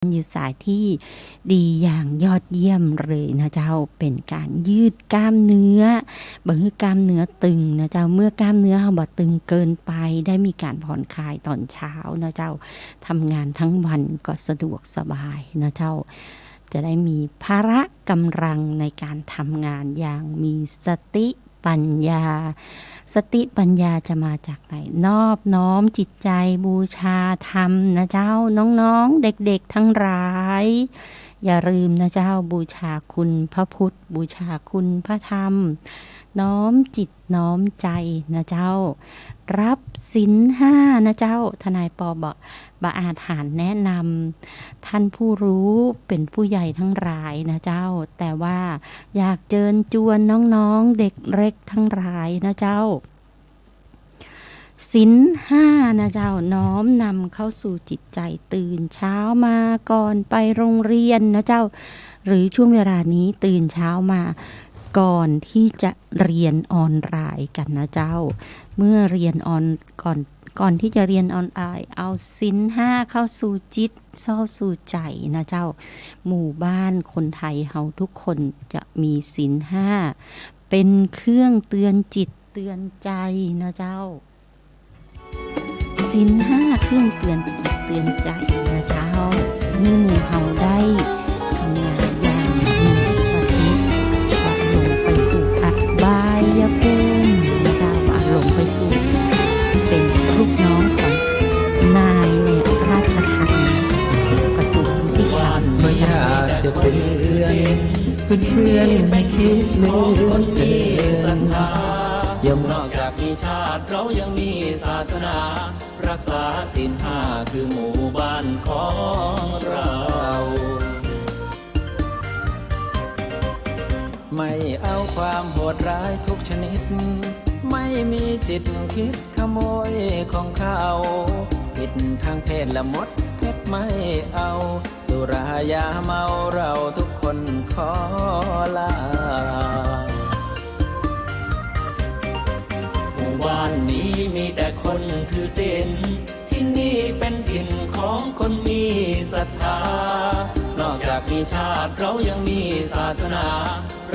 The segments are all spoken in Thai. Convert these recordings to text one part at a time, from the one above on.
ยืดสายที่ดีอย่างยอดเยี่ยมเลยนะเจ้าเป็นการยืดกล้ามเนื้อบ่ให้กล้ามเนื้อตึงนะเจ้าเมื่อกล้ามเนื้อเราบ่ตึงเกินไปได้มีการผ่อนคลายตอนเช้านะเจ้าทำงานทั้งวันก็สะดวกสบายนะเจ้าจะได้มีภาระกำลังในการทำงานอย่างมีสติปัญญาสติปัญญาจะมาจากไหนนอบน้อมจิตใจบูชาธรรมนะเจ้าน้องๆเด็กๆทั้งหลายอย่าลืมนะเจ้าบูชาคุณพระพุทธบูชาคุณพระธรรมน้อมจิตน้อมใจนะเจ้ารับศีลห้านะเจ้าทนายปอบอกบาอาจหารแนะนำท่านผู้รู้เป็นผู้ใหญ่ทั้งหลายนะเจ้าแต่ว่าอยากเชิญชวนน้องๆเด็กเล็กทั้งหลายนะเจ้าศีลห้านะเจ้าน้อมนำเข้าสู่จิตใจตื่นเช้ามาก่อนไปโรงเรียนนะเจ้าหรือช่วงเวลานี้ตื่นเช้ามาก่อนที่จะเรียนออนไลน์กันนะเจ้าเมื่อเรียนก่อนที่จะเรียนออนไลน์เอาศีลห้าเข้าสู่จิตเข้าสู่ใจนะเจ้าหมู่บ้านคนไทยเฮาทุกคนจะมีศีลห้าเป็นเครื่องเตือนจิตเตือนใจนะเจ้าศีลห้าเครื่องเตือนจิตเตือนใจนะเจ้าเมื่อเฮาได้ทำงานอย่างมีสติว่าลงไปสู่อบายภูมินะเจ้าว่าลงไปสู่เป็นลูกน้องของนายในราชทัณฑ์กระทรวงยุติธรรมไม่อยากจะเตือนเพื่อนให้คิดเลื่อนเกินย่อมนอกจากมีชาติเรายังมีศาสนารักษาศีลห้าคือหมู่บ้านของเราไม่เอาความโหดร้ายทุกชนิดไม่มีจิตคิดขโมยของเขาผิดทางเพศละมดเท็จไม่เอาสุรายาเมาเราทุกคนขอลาหมู่บ้านนี้มีแต่คนถือศีลที่นี่เป็นถิ่นของคนมีศรัทธานอกจากมีชาติเรายังมีศาสนา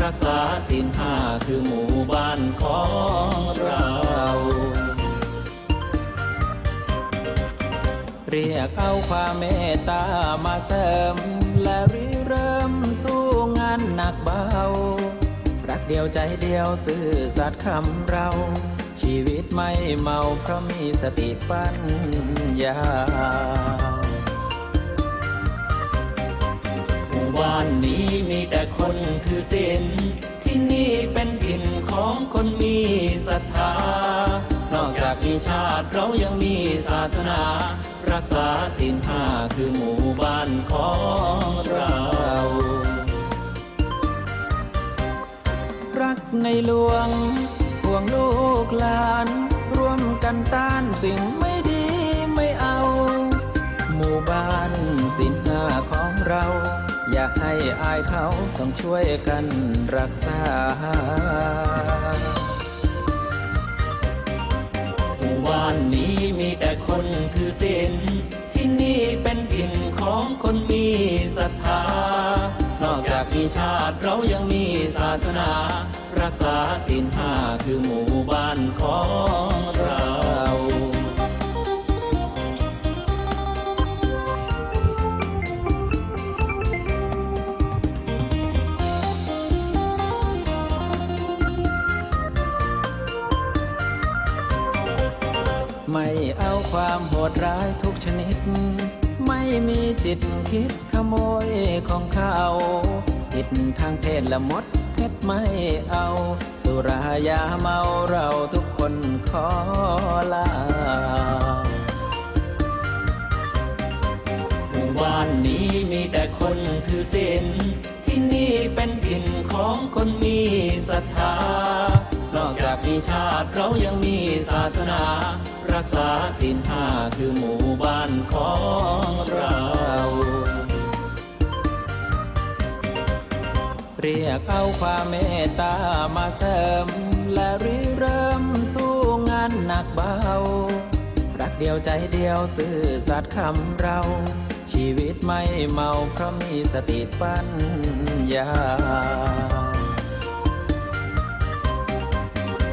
รักษาศีลห้าคือหมู่บ้านของเราเรียกเอาความเมตตามาเสริมและริเริ่มสู้งานหนักเบารักเดียวใจเดียวซื่อสัตย์คำเราชีวิตไม่เมาเพราะมีสติปัญญาหมู่บ้านนี้มีแต่คนถือศีลที่นี่เป็นถิ่นของคนมีศรัทธานอกจากมีชาติเรายังมีศาสนารักษาศีลห้าคือหมู่บ้านของเรารักในหลวงห่วงลูกหลานร่วมกันต้านสิ่งไม่ดีไม่เอาหมู่บ้านศีลห้าของเราอย่าให้อายเขาต้องช่วยกันรักษาหมู่บ้านนี้มีแต่คนถือศีลที่นี่เป็นถิ่นของคนมีศรัทธานอกจากมีชาติเรายังมีศาสนารักษาศีลห้าคือหมู่บ้านของเราไม่เอาความโหดร้ายทุกชนิดไม่มีจิตคิดขโมยของเขาผิดทางเพศละมดเท็จไม่เอาสุรายาเมาเราทุกคนขอลาหมู่บ้านนี้มีแต่คนถือศีลที่นี่เป็นถิ่นของคนมีศรัทธานอกจากมีชาติเรายังมีศาสนารักษาศีลห้าคือหมู่บ้านของเราเรียกเอาความเมตตามาเสริมและริเริ่มสู้งานหนักเบารักเดียวใจเดียวซื่อสัตย์คำเราช ชีวิตไม่เมาเพราะมีสติปัญญา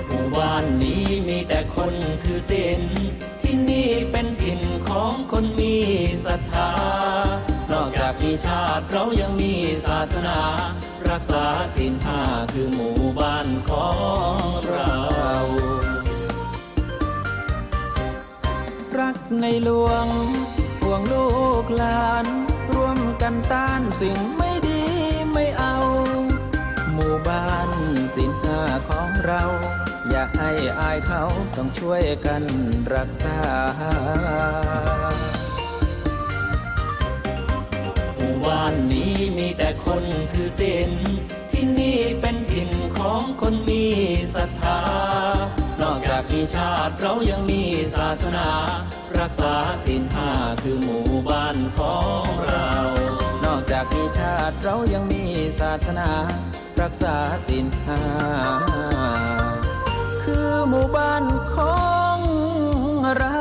หมู่บ้านนี้มีแต่คนถือศีลที่นี่เป็นถิ่นของคนมีศรัทธานอกจากมีชาติเรายังมีศาสนารักษาศีลห้าคือหมู่บ้านของเรารักในหลวงห่วงลูกหลานร่วมกันต้านสิ่งไม่ดีไม่เอาหมู่บ้านศีลห้าของเราอย่าให้อายเขาต้องช่วยกันรักษาหมู่บ้านนี้มีแต่คนถือศีลที่นี่เป็นถิ่นของคนมีศรัทธานอกจากมีชาติเรายังมีศาสนารักษาศีลห้าคือหมู่บ้านของเรานอกจากมีชาติเรายังมีศาสนารักษาศีลห้าคือหมู่บ้านของเรา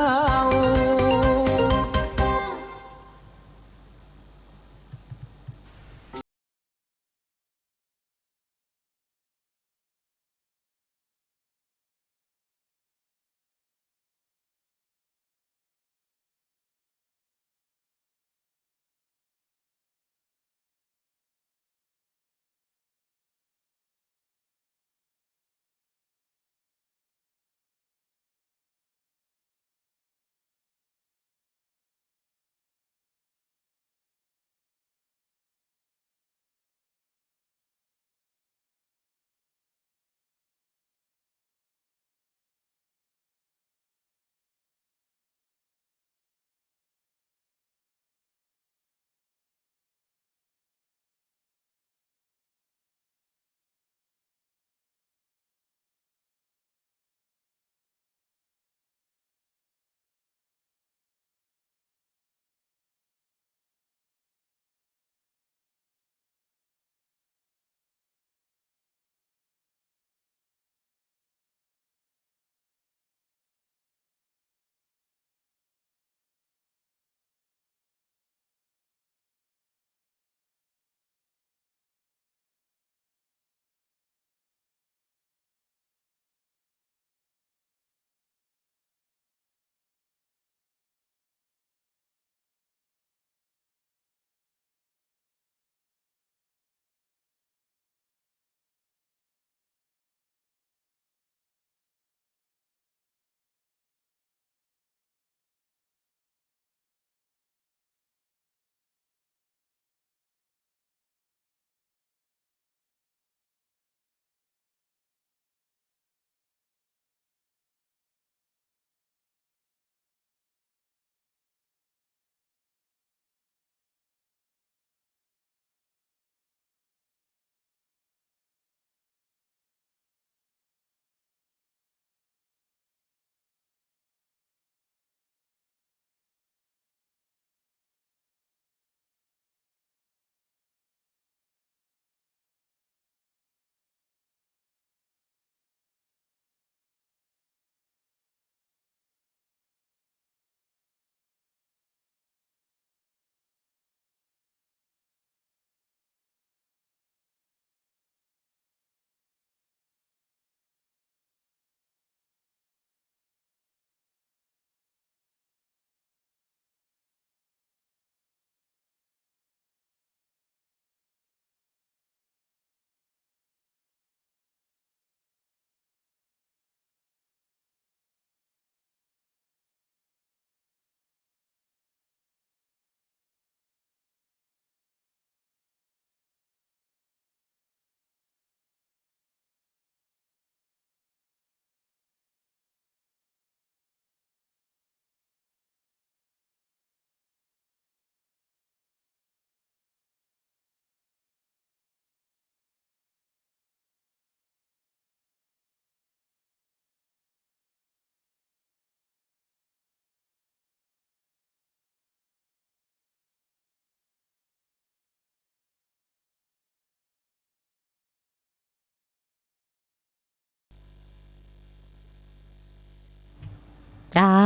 เจ้า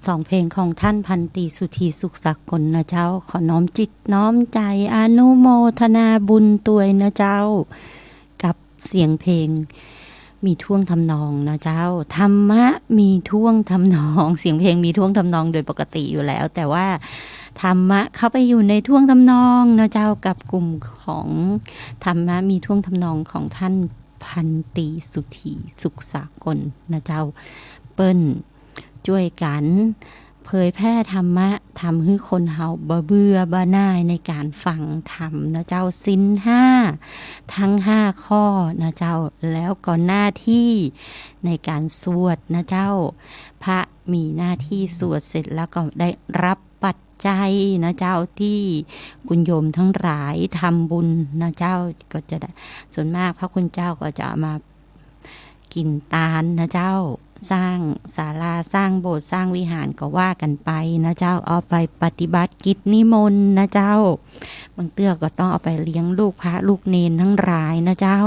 สองเพลงของท่านพันตรีสุธีสุขสกลนะเจ้าขอน้อมจิตน้อมใจอนุโมทนาบุญตัวยนะเจ้ากับเสียงเพลงมีท่วงทำนองนะเจ้าธรรมะมีท่วงทำนองเสียงเพลงมีท่วงทำนองโดยปกติอยู่แล้วแต่ว่าธรรมะเข้าไปอยู่ในท่วงทำนองนะเจ้ากับกลุ่มของธรรมะมีท่วงทำนองของท่านพันตรีสุธีสุขสกลนะเจ้าเปิ้นช่วยกันเผยแพร่ธรรมะทำให้คนเฮาบ่เบื่อบ่น่ายในการฟังธรรมนะเจ้าศีล5ทั้ง5ข้อนะเจ้าแล้วก็หน้าที่ในการสวดนะเจ้าพระมีหน้าที่สวดเสร็จแล้วก็ได้รับปัจจัยนะเจ้าที่คุณโยมทั้งหลายทำบุญนะเจ้าก็จะได้ส่วนมากพระคุณเจ้าก็จะเอามากินตาลนะเจ้าสร้างศาลาสร้างโบสถ์สร้างวิหารก็ว่ากันไปนะเจ้าเอาไปปฏิบัติกิจนิมนต์นะเจ้าบางเตื้อก็ต้องเอาไปเลี้ยงลูกพระลูกเนนทั้งหลายนะเจ้า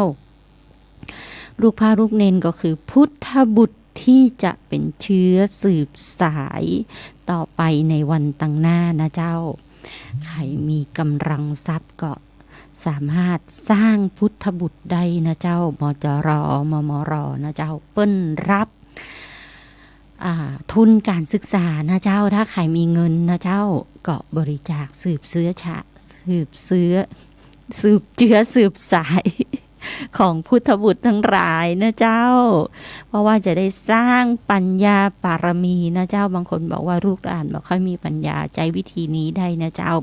ลูกพระลูกเนนก็คือพุทธบุตรที่จะเป็นเชื้อสืบสายต่อไปในวันตั้งหน้านะเจ้าใครมีกำลังทรัพย์ก็สามารถสร้างพุทธบุตรได้นะเจ้ามจรมมรนะเจ้าเปิ้นรับทุนการศึกษานะเจ้าถ้าใครมีเงินนะเจ้าก็บริจาคสืบเชื้อสืบสายของพุทธบุตรทั้งหลายนะเจ้าเพราะว่าจะได้สร้างปัญญาปารมีนะเจ้าบางคนบอกว่าลูกหลานบ่ค่อยมีปัญญาใจวิธีนี้ได้นะเจ้า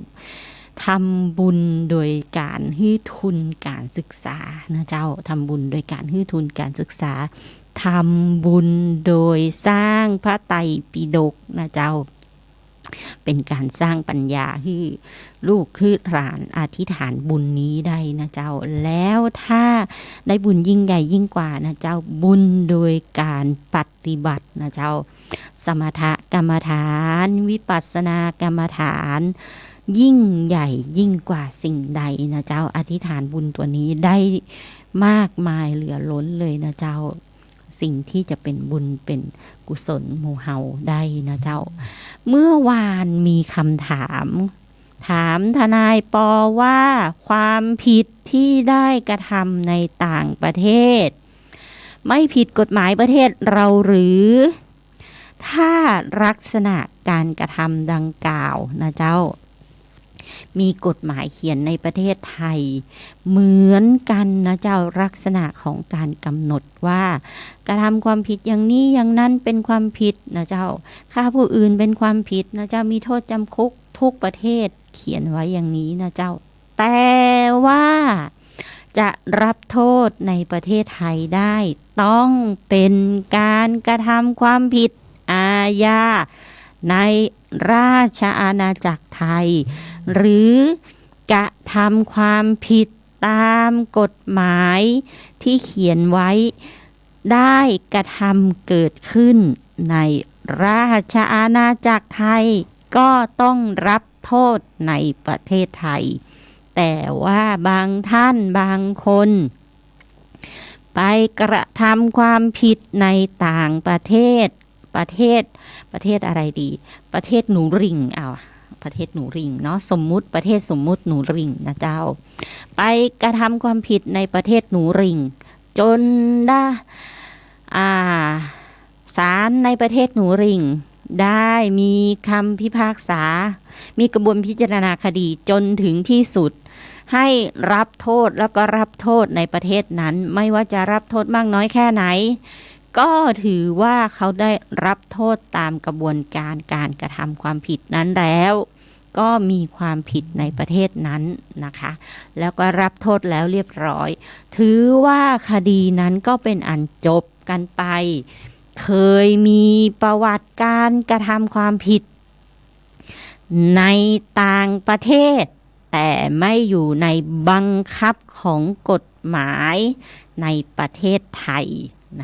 ทำบุญโดยการให้ทุนการศึกษานะเจ้าทำบุญโดยการให้ทุนการศึกษาทำบุญโดยสร้างพระไตรปิฎกนะเจ้าเป็นการสร้างปัญญาให้ลูกคือหลานอธิษฐานบุญนี้ได้นะเจ้าแล้วถ้าได้บุญยิ่งใหญ่ยิ่งกว่านะเจ้าบุญโดยการปฏิบัตินะเจ้าสมถกรรมฐานวิปัสสนากรรมฐานยิ่งใหญ่ยิ่งกว่าสิ่งใดนะเจ้าอธิษฐานบุญตัวนี้ได้มากมายเหลือล้นเลยนะเจ้าสิ่งที่จะเป็นบุญเป็นกุศลหมู่เฮาได้นะเจ้าเมื่อวานมีคำถามทนายปอว่าความผิดที่ได้กระทำในต่างประเทศไม่ผิดกฎหมายประเทศเราหรือถ้าลักษณะการกระทำดังกล่าวนะเจ้ามีกฎหมายเขียนในประเทศไทยเหมือนกันนะเจ้าลักษณะของการกำหนดว่ากระทำความผิดอย่างนี้อย่างนั้นเป็นความผิดนะเจ้าฆ่าผู้อื่นเป็นความผิดนะเจ้ามีโทษจำคุกทุกประเทศเขียนไว้อย่างนี้นะเจ้าแต่ว่าจะรับโทษในประเทศไทยได้ต้องเป็นการกระทำความผิดอาญาในราชอาณาจักรไทยหรือกระทำความผิดตามกฎหมายที่เขียนไว้ได้กระทำเกิดขึ้นในราชอาณาจักรไทยก็ต้องรับโทษในประเทศไทยแต่ว่าบางท่านบางคนไปกระทำความผิดในต่างประเทศอะไรดีประเทศหนูริงประเทศหนูริงเนาะสมมุติประเทศสมมุติหนูริงนะเจ้าไปกระทำความผิดในประเทศหนูริงจนได้ศาลในประเทศหนูริงได้มีคำพิพากษามีกระบวนพิจารณาคดีจนถึงที่สุดให้รับโทษแล้วก็รับโทษในประเทศนั้นไม่ว่าจะรับโทษมากน้อยแค่ไหนก็ถือว่าเขาได้รับโทษตามกระบวนการการกระทำความผิดนั้นแล้วก็มีความผิดในประเทศนั้นนะคะแล้วก็รับโทษแล้วเรียบร้อยถือว่าคดีนั้นก็เป็นอันจบกันไปเคยมีประวัติการกระทำความผิดในต่างประเทศแต่ไม่อยู่ในบังคับของกฎหมายในประเทศไทย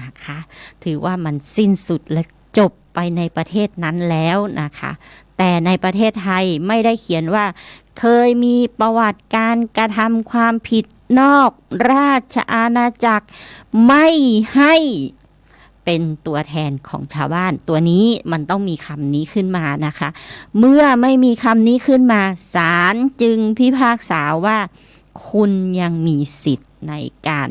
นะคะถือว่ามันสิ้นสุดและจบไปในประเทศนั้นแล้วนะคะแต่ในประเทศไทยไม่ได้เขียนว่าเคยมีประวัติการกระทำความผิดนอกราชอาณาจักรไม่ให้ เป็นตัวแทนของชาวบ้านตัวนี้มันต้องมีคำนี้ขึ้นมานะคะเมื่อไม่มีคำนี้ขึ้นมาศาลจึงพิพากษาว่าคุณยังมีสิทธิ์ในการ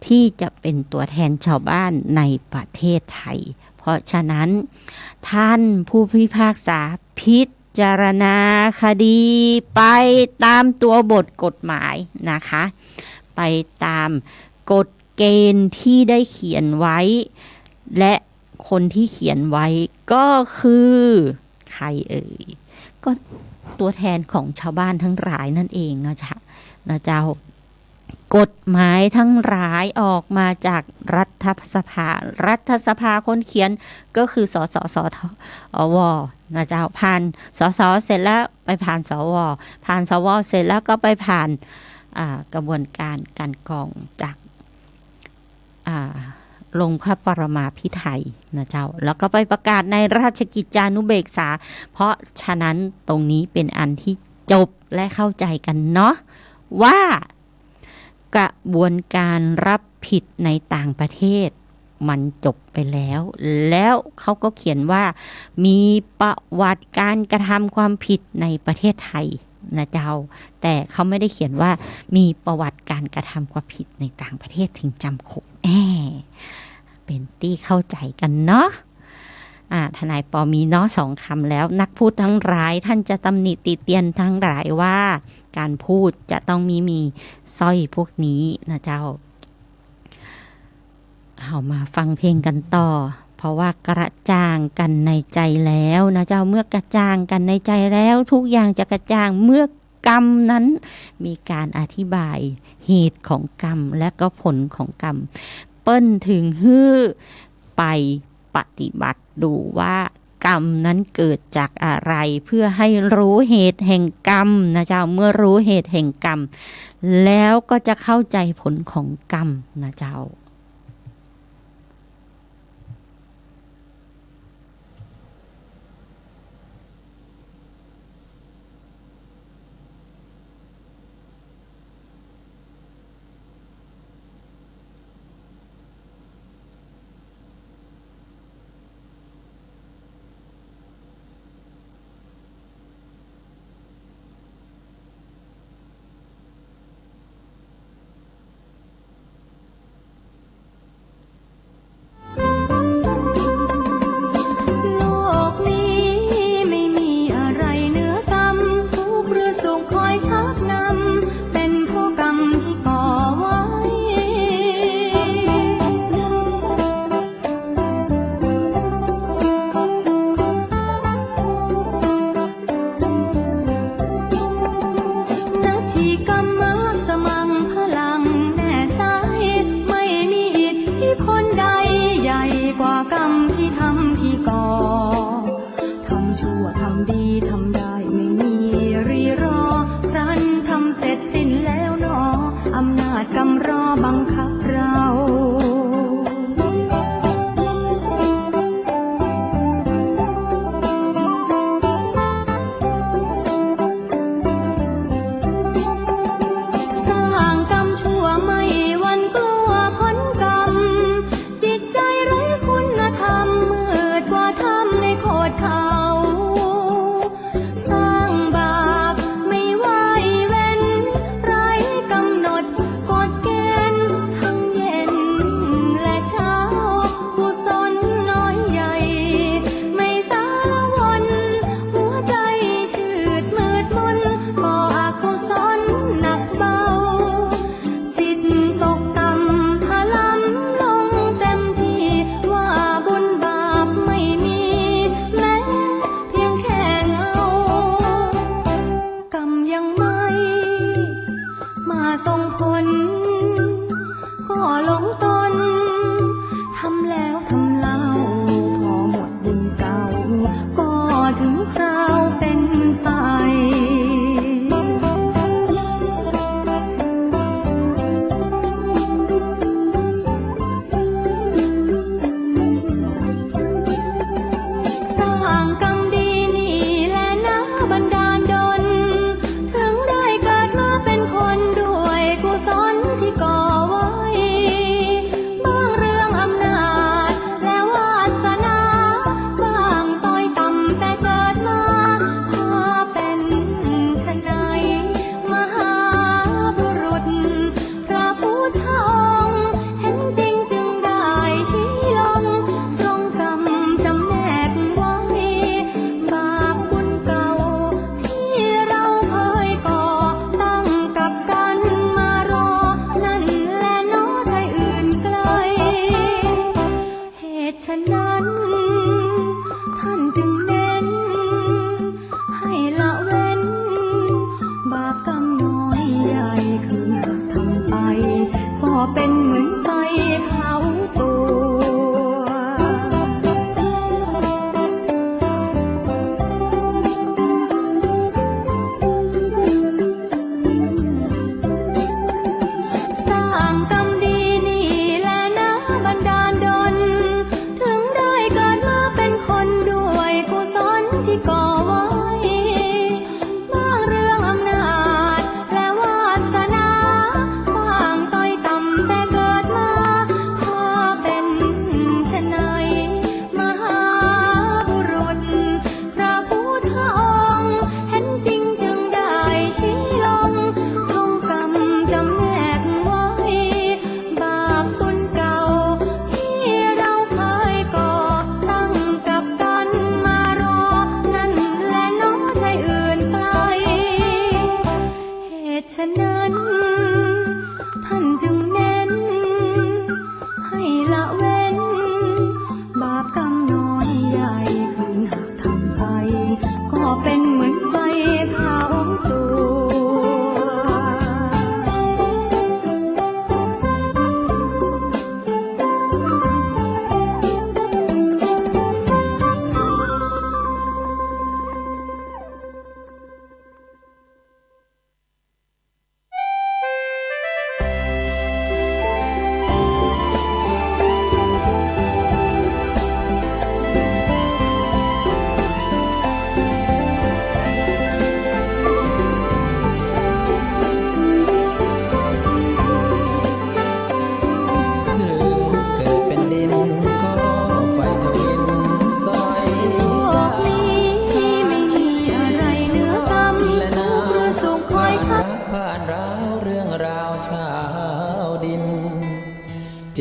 ที่จะเป็นตัวแทนชาวบ้านในประเทศไทยเพราะฉะนั้นท่านผู้พิพากษาพิจารณาคดีไปตามตัวบทกฎหมายนะคะไปตามกฎเกณฑ์ที่ได้เขียนไว้และคนที่เขียนไว้ก็คือใครเอ่ยก็ตัวแทนของชาวบ้านทั้งหลายนั่นเองนะจ๊ะนะเจ้ากฎหมายทั้งหลายออกมาจากรัฐสภาคนเขียนก็คือสสวนะเจ้าผ่านสสเสร็จแล้วไปผ่านสวผ่านสวเสร็จแล้วก็ไปผ่านกระบวนการการกรองจากลงพระปรมาภิไธยนะเจ้าแล้วก็ไปประกาศในราชกิจจานุเบกษาเพราะฉะนั้นตรงนี้เป็นอันที่จบและเข้าใจกันเนาะว่ากระบวนการรับผิดในต่างประเทศมันจบไปแล้วเขาก็เขียนว่ามีประวัติการกระทำความผิดในประเทศไทยนะเจ้าแต่เขาไม่ได้เขียนว่ามีประวัติการกระทำความผิดในต่างประเทศถึงจำคุกเป็นที่เข้าใจกันเนาะทนายปอมีเนาะ2 คำแล้วนักพูดทั้งหลายท่านจะตำหนิติเตียนทั้งหลายว่าการพูดจะต้องมีสร้อยพวกนี้นะเจ้าเอามาฟังเพลงกันต่อเพราะว่ากระจ่างกันในใจแล้วนะเจ้าเมื่อกระจ่างกันในใจแล้วทุกอย่างจะกระจ่างเมื่อกรรมนั้นมีการอธิบายเหตุของกรรมและก็ผลของกรรมเปิ้นถึงฮื้อไปปฏิบัติดูว่ากรรมนั้นเกิดจากอะไรเพื่อให้รู้เหตุแห่งกรรมนะเจ้าเมื่อรู้เหตุแห่งกรรมแล้วก็จะเข้าใจผลของกรรมนะเจ้า เป็นเหมือนไฟเผาตัว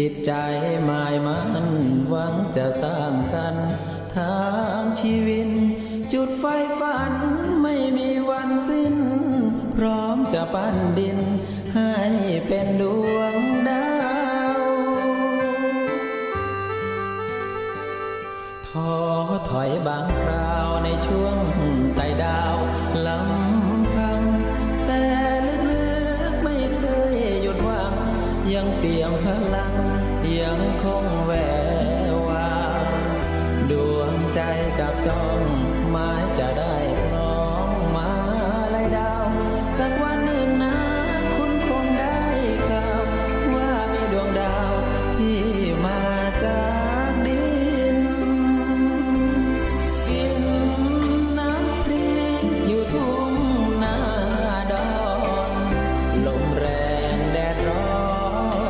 จิตใจหมายมันหวังจะสร้างสรรค์ทางชีวิตจุดไฟฝันไม่มีวันสิ้นพร้อมจะปั้นดินให้เป็นดวงดาวท้อถอยบางคราวในช่วงไต่ดาวลำพังแต่ลึกๆไม่เคยหยุดหวังยังเปี่ยมพลังยังคงแวววาวดวงใจจับจ้องหมายจะได้คล้องมาลายดาวสักวันหนึ่งนะคุณคงได้ข่าวว่ามีดวงดาวที่มาจากดินกินน้ำพริกอยู่ทุ่งนาดอนลมแรงแดดร้อ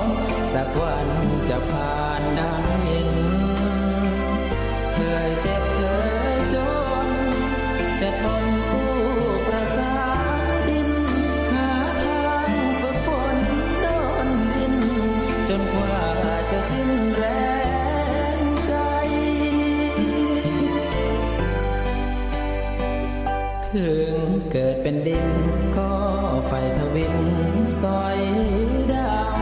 นสักวันจะผ่านน้ำเย็นเคยเจ็บเคยจนจะทนสู้ประสาดินหาทางฝึกฝนดนดินจนกว่าจะสิ้นแรงใจถึงเกิดเป็นดินก็ไฟทวินสอยดาว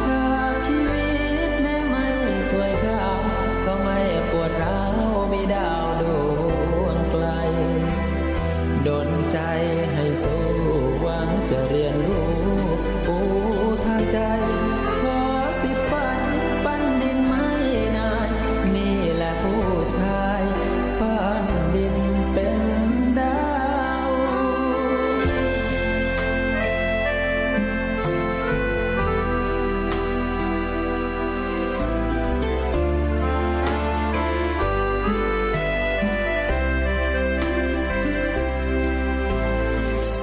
ชาชีวิตแม้ไม่สวยขาวก็ไม่ปวดร้าวมีดาวดวงไกลดลใจให้สู้หวังจะเรียนรู้ปูทางใจขอสิทธิ์ฝันปั้นดินไม่นานนี่แหละผู้ชายปั้นดินเป็นดาว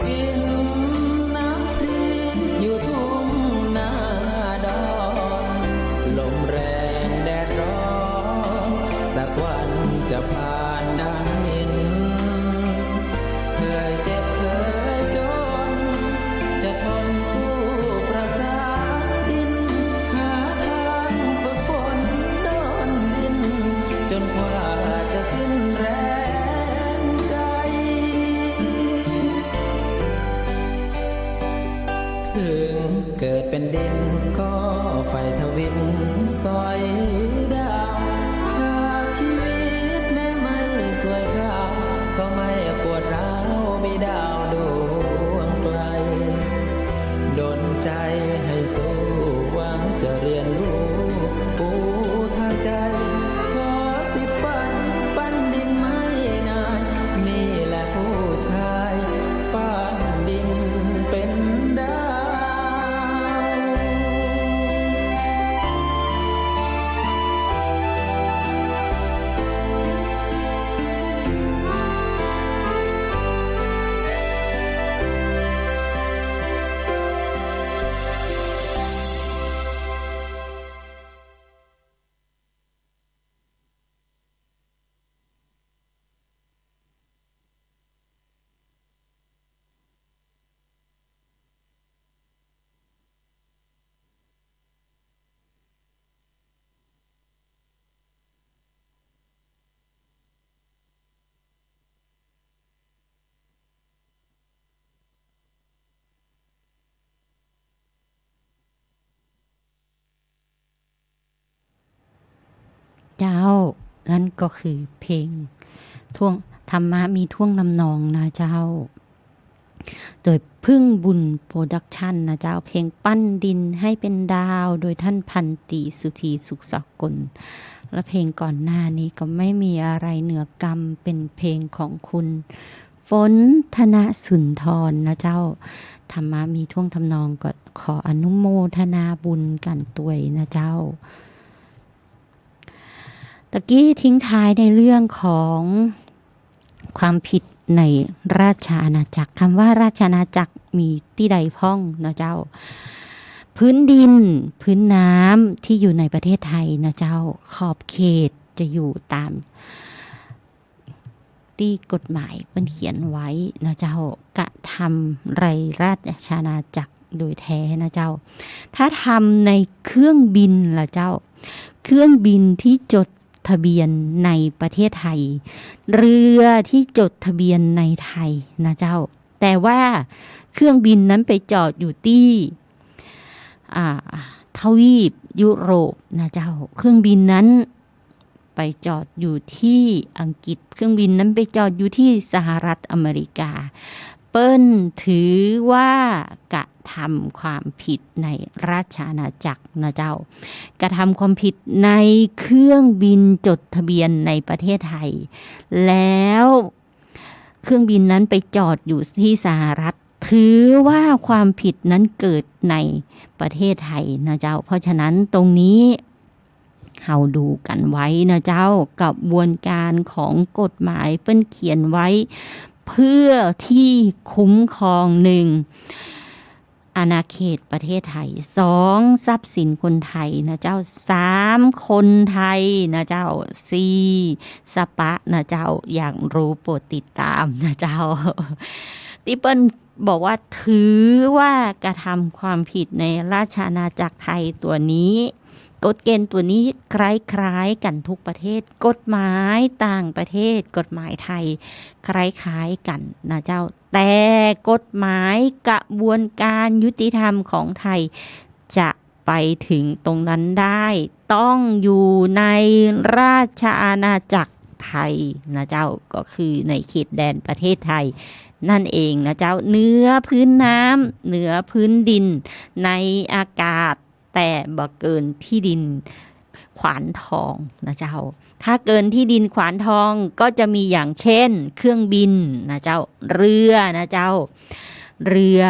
กินน้ำพริกอยู่ทุ่งนาดอนลมแรงแดดร้อนสักวันจะผ่านด้านหินเคยเจ็บเคยจนจะทนสู้ประสาดินหาทางฝึกฝนดนดินจนกว่าจะสิ้นแรงใจถึงเกิดเป็นดินก็ไฟทวินสอยดาวชาชีวิตแม้ไม่สวยขาวก็ไม่ปวดร้าวมีดาวดวงไกลดลใจ ใจให้สู้หวังจะเรียนรู้ปูทางใจขอสิฝันปั้นดินไม่นายนี่แหละผู้ชายปั้นดินเป็นดาวเจ้านั่นก็คือเพลงท่วงธรรมะมีท่วงนำนองนะเจ้าโดยพึ่งบุญโปรดักชันนะเจ้าเพลงปั้นดินให้เป็นดาวโดยท่านพันตีสุธีสุขสกลและเพลงก่อนหน้านี้ก็ไม่มีอะไรเหนือกรรมเป็นเพลงของคุณฝนธนสุนทรนะเจ้าธรรมะมีท่วงทำนองก็ขออนุโมทนาบุญกันตัวยนะเจ้าตะกี้ทิ้งท้ายในเรื่องของความผิดในราชอาณาจักรคำว่าราชอาณาจักรมีที่ใดพ้องนะเจ้าพื้นดินพื้นน้ำที่อยู่ในประเทศไทยนะเจ้าขอบเขตจะอยู่ตามที่กฎหมายมันเขียนไว้นะเจ้ากระทำไรราชอาณาจักรโดยแท้นะเจ้าถ้าทำในเครื่องบินล่ะเจ้าเครื่องบินที่จดทะเบียนในประเทศไทยเรือที่จดทะเบียนในไทยนะเจ้าแต่ว่าเครื่องบินนั้นไปจอดอยู่ที่ทวีปยุโรปนะเจ้าเครื่องบินนั้นไปจอดอยู่ที่อังกฤษเครื่องบินนั้นไปจอดอยู่ที่สหรัฐอเมริกาเปิ้ลถือว่ากระทำความผิดในราชอาณาจักรนะเจ้ากระทำความผิดในเครื่องบินจดทะเบียนในประเทศไทยแล้วเครื่องบินนั้นไปจอดอยู่ที่สหรัฐถือว่าความผิดนั้นเกิดในประเทศไทยนะเจ้าเพราะฉะนั้นตรงนี้เฮาดูกันไว้นะเจ้ากระบวนการของกฎหมายเปิ้นเขียนไว้เพื่อที่คุ้มครอง1อาณาเขตประเทศไทย2ทรัพย์สินคนไทยนะเจ้า3คนไทยนะเจ้า4สปะนะเจ้าอยากรู้โปรดติดตามนะเจ้าที่เปิ้นบอกว่าถือว่ากระทำความผิดในราชอาณาจักรไทยตัวนี้กฎเกณฑ์ตัวนี้คล้ายๆกันทุกประเทศกฎหมายต่างประเทศกฎหมายไทยคล้ายๆกันนะเจ้าแต่กฎหมายกระบวนการยุติธรรมของไทยจะไปถึงตรงนั้นได้ต้องอยู่ในราชอาณาจักรไทยนะเจ้าก็คือในเขตแดนประเทศไทยนั่นเองนะเจ้าเหนือพื้นน้ำเหนือพื้นดินในอากาศแต่บ่เกินที่ดินขวานทองนะเจ้าถ้าเกินที่ดินขวานทองก็จะมีอย่างเช่นเครื่องบินนะเจ้าเรือนะเจ้าเรือ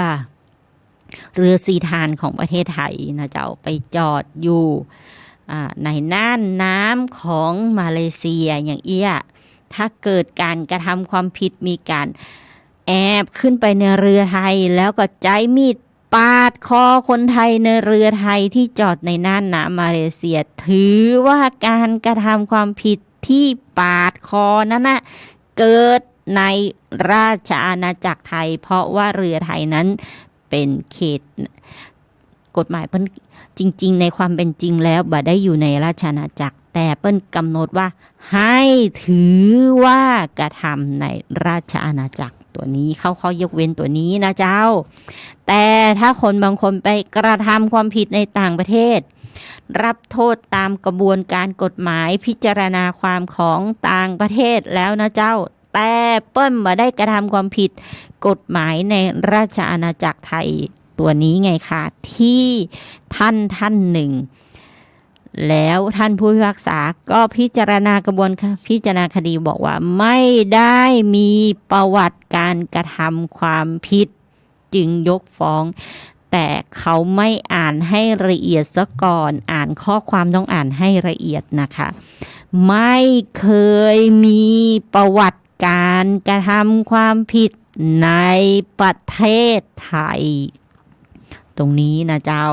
สีทานของประเทศไทยนะเจ้าไปจอดอยู่ในน่านน้ำของมาเลเซียอย่างเอี้ยถ้าเกิดการกระทำความผิดมีการแอบขึ้นไปในเรือไทยแล้วก็ใช้มีดปาดคอคนไทยในเรือไทยที่จอดในน่านน้ำมาเลเซียถือว่าการกระทำความผิดที่ปาดคอนั้นนะเกิดในราชอาณาจักรไทยเพราะว่าเรือไทยนั้นเป็นเขตกฎหมายเปิ้นจริงๆในความเป็นจริงแล้วบ่ได้อยู่ในราชอาณาจักรแต่เปิ้นกำหนดว่าให้ถือว่ากระทำในราชอาณาจักรตัวนี้เข้าข้อยกเว้นตัวนี้นะเจ้าแต่ถ้าคนบางคนไปกระทำความผิดในต่างประเทศรับโทษตามกระบวนการกฎหมายพิจารณาความของต่างประเทศแล้วนะเจ้าแต่เปิ้ลมาได้กระทำความผิดกฎหมายในราชอาณาจักรไทย ตัวนี้ไงคะที่ท่านหนึ่งแล้วท่านผู้พิพากษาก็พิจารณากระบวนการพิจารณาคดีบอกว่าไม่ได้มีประวัติการกระทำความผิดจึงยกฟ้องแต่เขาไม่อ่านให้ละเอียดซะก่อนอ่านข้อความต้องอ่านให้ละเอียดนะคะไม่เคยมีประวัติการกระทำความผิดในประเทศไทยตรงนี้นะเจ้า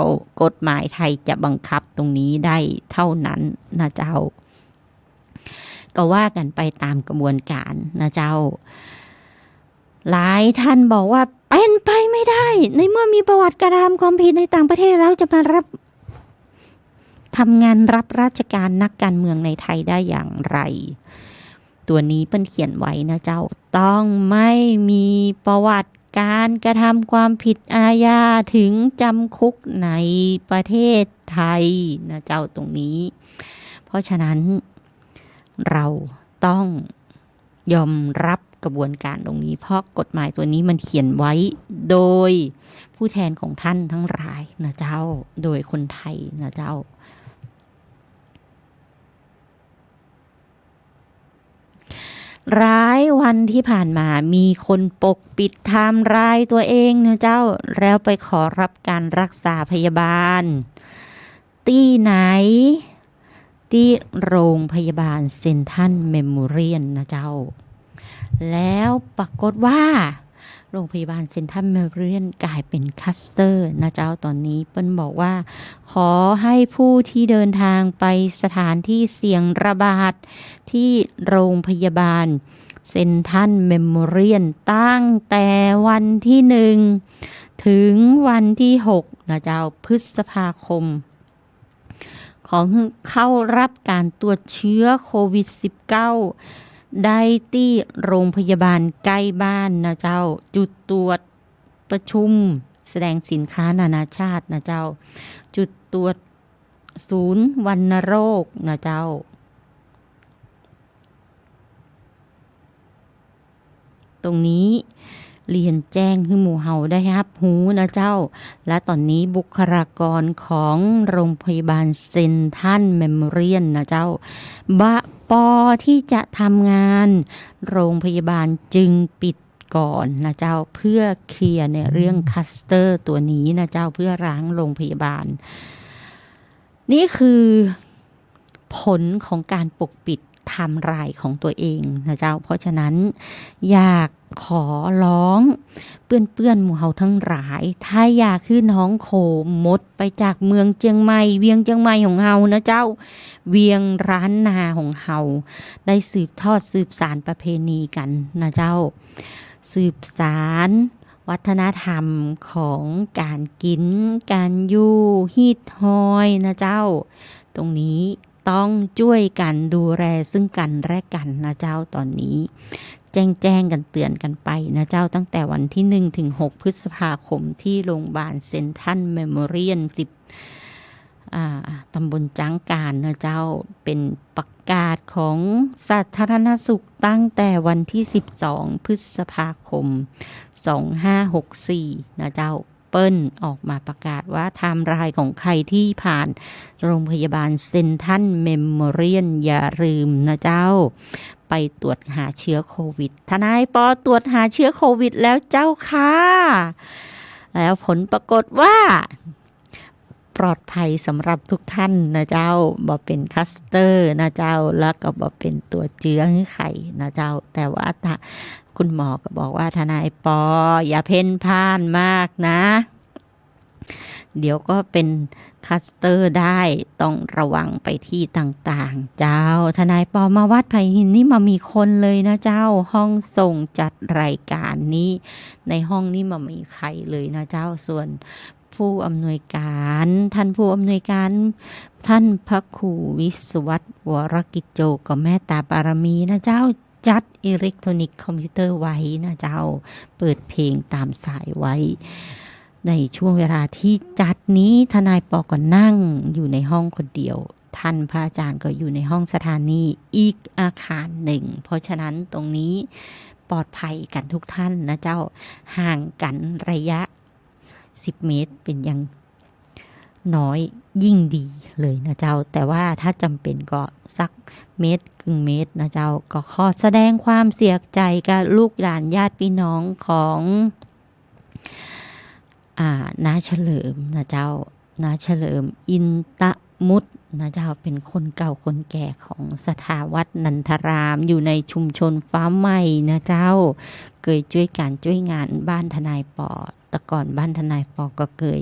กฎหมายไทยจะบังคับตรงนี้ได้เท่านั้นนะเจ้าก็ว่ากันไปตามกระบวนการนะเจ้าหลายท่านบอกว่าเป็นไปไม่ได้ในเมื่อมีประวัติการกระทำความผิดในต่างประเทศแล้วจะมาทำงานรับราชการนักการเมืองในไทยได้อย่างไรตัวนี้เปิ้นเขียนไว้นะเจ้าต้องไม่มีประวัติการกระทำความผิดอาญาถึงจำคุกในประเทศไทยนะเจ้าตรงนี้เพราะฉะนั้นเราต้องยอมรับกระบวนการตรงนี้เพราะกฎหมายตัวนี้มันเขียนไว้โดยผู้แทนของท่านทั้งหลายนะเจ้าโดยคนไทยนะเจ้าร้ายวันที่ผ่านมามีคนปกปิดไทม์ไลน์ตัวเองนะเจ้าแล้วไปขอรับการรักษาพยาบาลที่ไหนที่โรงพยาบาลเซนทรัลเมโมเรียลนะเจ้าแล้วปรากฏว่าโรงพยาบาลเซนทรัลเมโมเรียลกลายเป็นคลัสเตอร์นะเจ้าตอนนี้เปิ้ลบอกว่าขอให้ผู้ที่เดินทางไปสถานที่เสี่ยงระบาดที่โรงพยาบาลเซนทรัลเมโมเรียลตั้งแต่วันที่1ถึงวันที่6นะเจ้าพฤษภาคมของเข้ารับการตรวจเชื้อโควิด -19 ได้ที่โรงพยาบาลใกล้บ้านนะเจ้าจุดตรวจประชุมแสดงสินค้านานาชาตินะเจ้าจุดตรวจศูนย์วัณโรคนะเจ้าตรงนี้เรียนแจ้งให้หมู่เฮาได้รับรู้นะเจ้าและตอนนี้บุคลากรของโรงพยาบาลเซนทรัลเมโมเรียลนะเจ้าปอที่จะทำงานโรงพยาบาลจึงปิดก่อนนะเจ้าเพื่อเคลียร์ในเรื่องคัสเตอร์ตัวนี้นะเจ้าเพื่อล้างโรงพยาบาลนี่คือผลของการปกปิดไทม์ไลน์ของตัวเองนะเจ้าเพราะฉะนั้นอยากขอร้องเพื่อนหมู่เฮาทั้งหลายถ้าอยากคือน้องโขมดไปจากเมืองเจียงใหม่เวียงเจียงใหม่ของเฮานะเจ้าเวียงร้านนาของเฮาได้สืบทอดสืบสานประเพณีกันนะเจ้าสืบสานวัฒนธรรมของการกินการอยู่ฮีดฮอยนะเจ้าตรงนี้ต้องช่วยกันดูแลซึ่งกันและกันนะเจ้าตอนนี้แจ้งกันเตือนกันไปนะเจ้าตั้งแต่วันที่1ถึง6พฤษภาคมที่โรงพยาบาลเซนทรัลเมโมเรียลตำบลจ้างการนะเจ้าเป็นประกาศของสาธารณสุขตั้งแต่วันที่12พฤษภาคม2564นะเจ้าเปิ้ลออกมาประกาศว่าไทม์ไลน์ของใครที่ผ่านโรงพยาบาลเซนทรัลเมโมเรียลอย่าลืมนะเจ้าไปตรวจหาเชื้อโควิดทนายปอตรวจหาเชื้อโควิดแล้วเจ้าค่ะแล้วผลปรากฏว่าปลอดภัยสำหรับทุกท่านนะเจ้าบ่เป็นคัสเตอร์นะเจ้าแล้วก็บ่เป็นตัวเชื้อให้ไข่นะเจ้าแต่ว่าคุณหมอก็บอกว่าทนายปออย่าเพ่นพ่านมากนะเดี๋ยวก็เป็นคัสเตอร์ได้ต้องระวังไปที่ต่างๆเจ้าทนายปอมาวัดไผ่หินนี่มามีคนเลยนะเจ้าห้องส่งจัดรายการนี้ในห้องนี้มามีใครเลยนะเจ้าส่วนผู้อำนวยการท่านผู้อำนวยการท่านพระครูวิศวัตรวรกิจโจกับแม่ตาปารมีนะเจ้าจัดอิเล็กทรอนิกส์คอมพิวเตอร์ไว้นะเจ้าเปิดเพลงตามสายไว้ในช่วงเวลาที่จัดนี้ทนายปอก็นั่งอยู่ในห้องคนเดียวท่านพระอาจารย์ก็อยู่ในห้องสถานีอีกอาคารหนึ่งเพราะฉะนั้นตรงนี้ปลอดภัยกันทุกท่านนะเจ้าห่างกันระยะ 10 เมตรเป็นอย่างน้อยยิ่งดีเลยนะเจ้าแต่ว่าถ้าจำเป็นก็สักเมตรครึ่งเมตรนะเจ้าก็ขอแสดงความเสียใจกับลูกหลานญาติพี่น้องของน้าเฉลิมนะเจ้าน้าเฉลิมอินตะมุตนะเจ้าเป็นคนเก่าคนแก่ของสถาวัดนันทรามอยู่ในชุมชนฟ้าใหม่นะเจ้าเคยช่วยการช่วยงานบ้านทนายปอแต่ก่อนบ้านทนายปอก็เคย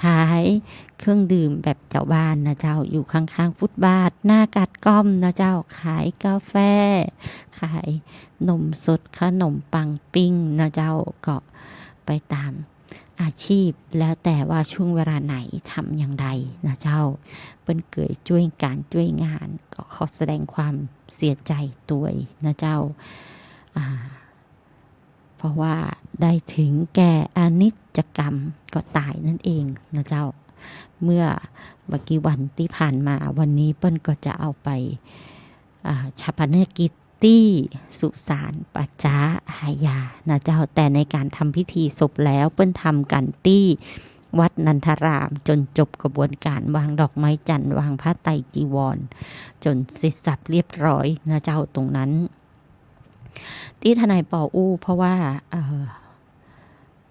ขายเครื่องดื่มแบบเจ้าบ้านนะเจ้าอยู่ข้างๆฟุตบาทหน้ากัดก้อมนะเจ้าขายกาแฟขายนมสดขนมปังปิ้งนะเจ้าก็ไปตามอาชีพแล้วแต่ว่าช่วงเวลาไหนทำอย่างไรนะเจ้าเปิ้นเกิดช่วยการช่วยงานก็ขอแสดงความเสียใจตัวนะเจ้าเพราะว่าได้ถึงแก่อนิจกรรมก็ตายนั่นเองนะเจ้าเมื่อกี่วันที่ผ่านมาวันนี้เปิ้นก็จะเอาไปชาปนกิจที่สุสานปัจจาหายานะเจ้าแต่ในการทำพิธีศพแล้วเปิ้นทำกันที่วัดนันทรามจนจบกระบวนการวางดอกไม้จันทร์วางผ้าไตรจีวรจนเสร็จสับเรียบร้อยนะเจ้าตรงนั้นที่ทนายปออู้เพราะว่า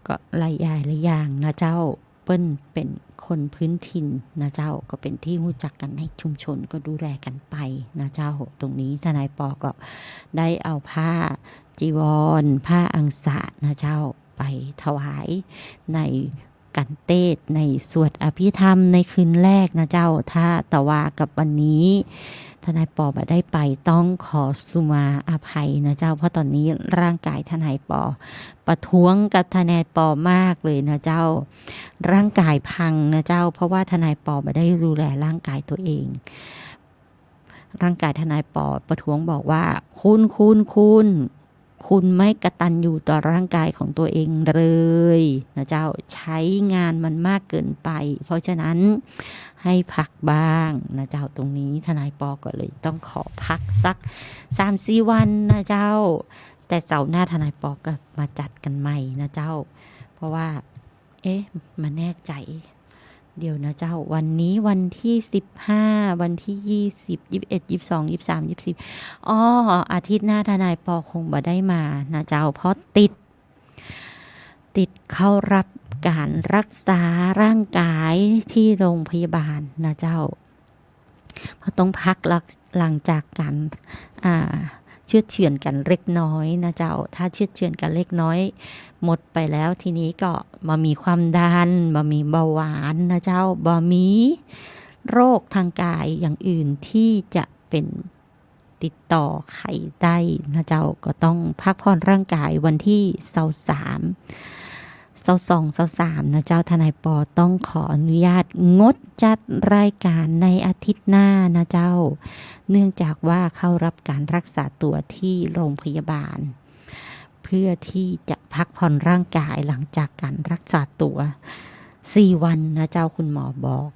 ก็หลายอย่างนะเจ้าเปิ้นเป็นคนพื้นถิ่นนะเจ้าก็เป็นที่รู้จักกันในชุมชนก็ดูแลกันไปนะเจ้าตรงนี้ทนายปอก็ได้เอาผ้าจีวรผ้าอังสะนะเจ้าไปถวายในกันเตศในสวดอภิธรรมในคืนแรกนะเจ้าถ้าตะวากับวันนี้ทนายปอไม่ได้ไปต้องขอสุมาอภัยนะเจ้าเพราะตอนนี้ร่างกายทนายปอประท้วงกับทนายปอมากเลยนะเจ้าร่างกายพังนะเจ้าเพราะว่าทนายปอไม่ได้ดูแลร่างกายตัวเองร่างกายทนายปอประท้วงบอกว่าคุณไม่กตัญญูต่อร่างกายของตัวเองเลยนะเจ้าใช้งานมันมากเกินไปเพราะฉะนั้นให้พักบ้างนะเจ้าตรงนี้ทนายปอก็เลยต้องขอพักสัก 3-4 วันนะเจ้าแต่เสาร์หน้าทนายปอก็มาจัดกันใหม่นะเจ้าเพราะว่ามาแน่ใจเดี๋ยวนะเจ้าวันนี้วันที่15วันที่20 21 22 23 24อาทิตย์หน้าทนายปอคงบ่ได้มานะเจ้าเพราะติดเข้ารับการรักษาร่างกายที่โรงพยาบาลนะเจ้าเพราะต้องพักหลังจากการเชือดเฉือนกันเล็กน้อยนะเจ้าถ้าเชือดเฉือนกันเล็กน้อยหมดไปแล้วทีนี้ก็บ่มีความดันบ่มีเบาหวานนะเจ้าบ่มีโรคทางกายอย่างอื่นที่จะเป็นติดต่อไข้ได้นะเจ้าก็ต้องพักผ่อนร่างกายวันที่22-23นะเจ้าทนายปอต้องขออนุญาตงดจัดรายการในอาทิตย์หน้านะเจ้าเนื่องจากว่าเข้ารับการรักษาตัวที่โรงพยาบาลเพื่อที่จะพักผ่อนร่างกายหลังจากการรักษาตัว4 วันนะเจ้าคุณหมอบอก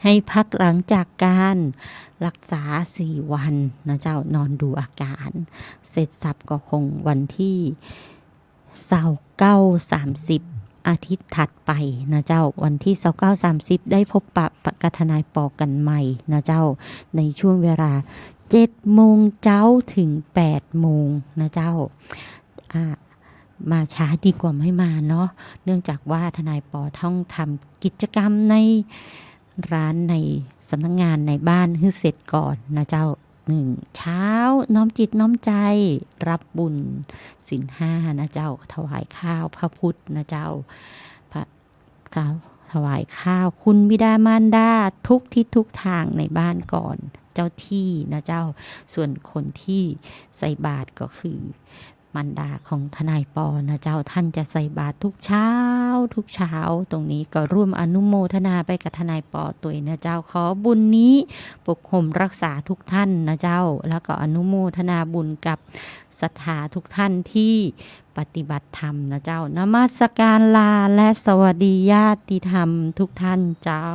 ให้พักหลังจากการรักษา4 วันนะเจ้านอนดูอาการเสร็จสับก็คงวันที่29-30อาทิตย์ถัดไปนะเจ้าวันที่29-30ได้พบปะกับทนายปอกันใหม่นะเจ้าในช่วงเวลา7 โมงเช้าถึง8 โมงนะเจ้ามาช้าดีกว่าไม่มาเนาะเนื่องจากว่าทนายปอต้องทำกิจกรรมในร้านในสำนักงานในบ้านให้เสร็จก่อนนะเจ้า1 เช้าน้อมจิตน้อมใจรับบุญศีล 5นะเจ้าถวายข้าวพระพุทธนะเจ้าถวายข้าวคุณบิดามารดาทุกทิศทุกทางในบ้านก่อนเจ้าที่นะเจ้าส่วนคนที่ใส่บาตรก็คือมารดาของทนายปอนะเจ้าท่านจะใส่บาตรทุกเช้าตรงนี้ก็ร่วมอนุโมทนาไปกับทนายปอตัวนะเจ้าขอบุญนี้ปกคลุมรักษาทุกท่านนะเจ้าแล้วก็อนุโมทนาบุญกับศรัทธาทุกท่านที่ปฏิบัติธรรมนะเจ้านมัสการลาและสวัสดีญาติธรรมทุกท่านเจ้า